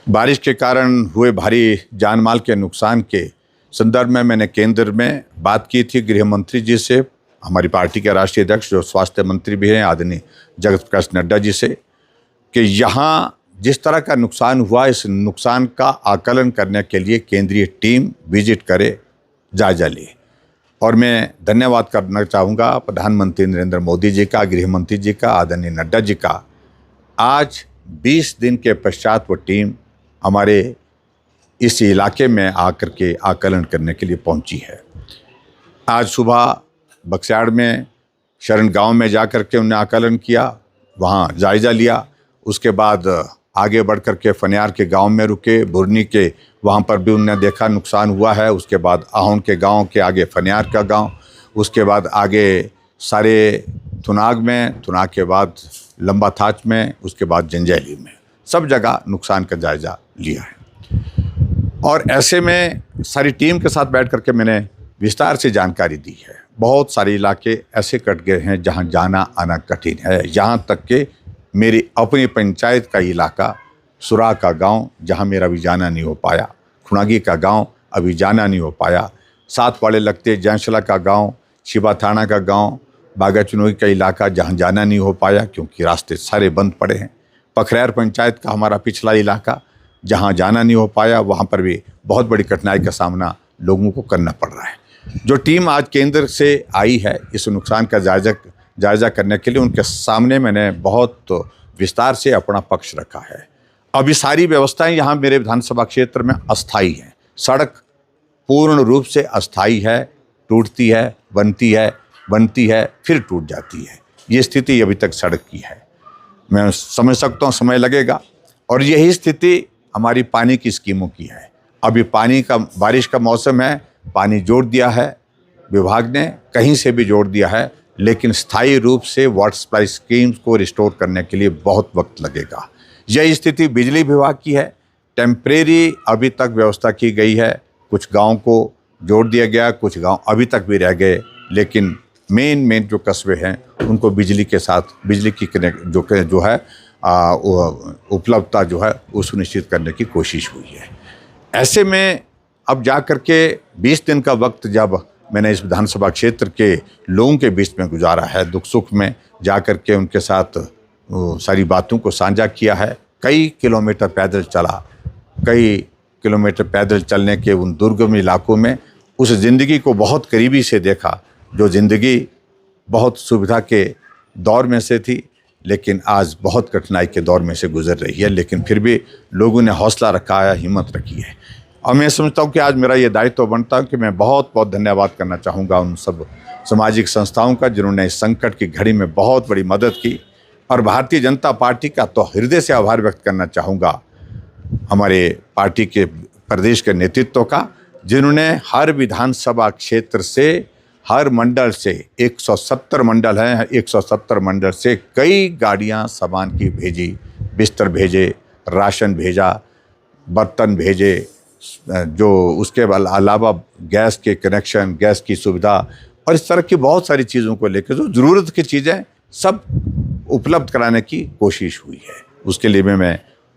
बारिश के कारण हुए भारी जान माल के नुकसान के संदर्भ में मैंने केंद्र में बात की थी गृह मंत्री जी से, हमारी पार्टी के राष्ट्रीय अध्यक्ष जो स्वास्थ्य मंत्री भी हैं आदरणीय जगत प्रकाश नड्डा जी से, कि यहाँ जिस तरह का नुकसान हुआ इस नुकसान का आकलन करने के लिए केंद्रीय टीम विजिट करे, जायजा ले। और मैं धन्यवाद करना चाहूँगा प्रधानमंत्री नरेंद्र मोदी जी का, गृह मंत्री जी का, आदरणीय नड्डा जी का। आज 20 दिन के पश्चात वो टीम हमारे इस इलाके में आकर के आकलन करने के लिए पहुंची है। आज सुबह बक्साड़ में शरण गांव में जाकर के उन्होंने आकलन किया, वहां जायज़ा लिया। उसके बाद आगे बढ़ कर के फनियार के गांव में रुके, बुरनी के वहां पर भी उन्होंने देखा नुकसान हुआ है। उसके बाद आहोन के गांव के आगे फनियार का गांव, उसके बाद आगे सारे थुनाग में, थुनाग के बाद लंबा थाच में, उसके बाद जंजैली में, सब जगह नुकसान का जायज़ा लिया है। और ऐसे में सारी टीम के साथ बैठ करके मैंने विस्तार से जानकारी दी है। बहुत सारे इलाके ऐसे कट गए हैं जहां जाना आना कठिन है। यहाँ तक कि मेरी अपनी पंचायत का इलाका सुरा का गांव जहां मेरा अभी जाना नहीं हो पाया, खुनागी का गांव अभी जाना नहीं हो पाया, साथ वाले लगते जैंसला का गांव, शिवा थाना का गांव, बागाचुनोई का इलाका जहां जाना नहीं हो पाया क्योंकि रास्ते सारे बंद पड़े हैं। पखरैर पंचायत का हमारा पिछला इलाका जहां जाना नहीं हो पाया, वहां पर भी बहुत बड़ी कठिनाई का सामना लोगों को करना पड़ रहा है। जो टीम आज केंद्र से आई है इस नुकसान का जायज़ा करने के लिए, उनके सामने मैंने बहुत विस्तार से अपना पक्ष रखा है। अभी सारी व्यवस्थाएं यहाँ मेरे विधानसभा क्षेत्र में अस्थाई हैं। सड़क पूर्ण रूप से अस्थाई है, टूटती है, बनती है, फिर टूट जाती है। ये स्थिति अभी तक सड़क की है। मैं समझ सकता हूँ समय लगेगा। और यही स्थिति हमारी पानी की स्कीमों की है। अभी बारिश का मौसम है, पानी जोड़ दिया है विभाग ने, कहीं से भी जोड़ दिया है, लेकिन स्थायी रूप से वाटर सप्लाई स्कीम्स को रिस्टोर करने के लिए बहुत वक्त लगेगा। यह स्थिति बिजली विभाग की है। टेम्परेरी अभी तक व्यवस्था की गई है, कुछ गांव को जोड़ दिया गया, कुछ गांव अभी तक भी रह गए, लेकिन मेन जो कस्बे हैं उनको बिजली के साथ बिजली की जो है उपलब्धता जो है वो सुनिश्चित करने की कोशिश हुई है। ऐसे में अब जा कर के 20 दिन का वक्त जब मैंने इस विधानसभा क्षेत्र के लोगों के बीच में गुजारा है, दुख सुख में जा कर के उनके साथ सारी बातों को साझा किया है। कई किलोमीटर पैदल चला, कई किलोमीटर पैदल चलने के उन दुर्गम इलाकों में उस ज़िंदगी को बहुत करीबी से देखा, जो ज़िंदगी बहुत सुविधा के दौर में से थी लेकिन आज बहुत कठिनाई के दौर में से गुजर रही है। लेकिन फिर भी लोगों ने हौसला रखा है, हिम्मत रखी है। और मैं समझता हूँ कि आज मेरा ये दायित्व बनता है कि मैं बहुत बहुत धन्यवाद करना चाहूँगा उन सब सामाजिक संस्थाओं का जिन्होंने इस संकट की घड़ी में बहुत बड़ी मदद की। और भारतीय जनता पार्टी का तो हृदय से आभार व्यक्त करना चाहूँगा हमारे पार्टी के प्रदेश के नेतृत्व का, जिन्होंने हर विधानसभा क्षेत्र से, हर मंडल से 170 मंडल हैं, 170 मंडल से कई गाड़ियां सामान की भेजी, बिस्तर भेजे, राशन भेजा, बर्तन भेजे, जो उसके अलावा गैस के कनेक्शन, गैस की सुविधा और इस तरह की बहुत सारी चीज़ों को लेकर जो ज़रूरत की चीज़ें सब उपलब्ध कराने की कोशिश हुई है। उसके लिए मैं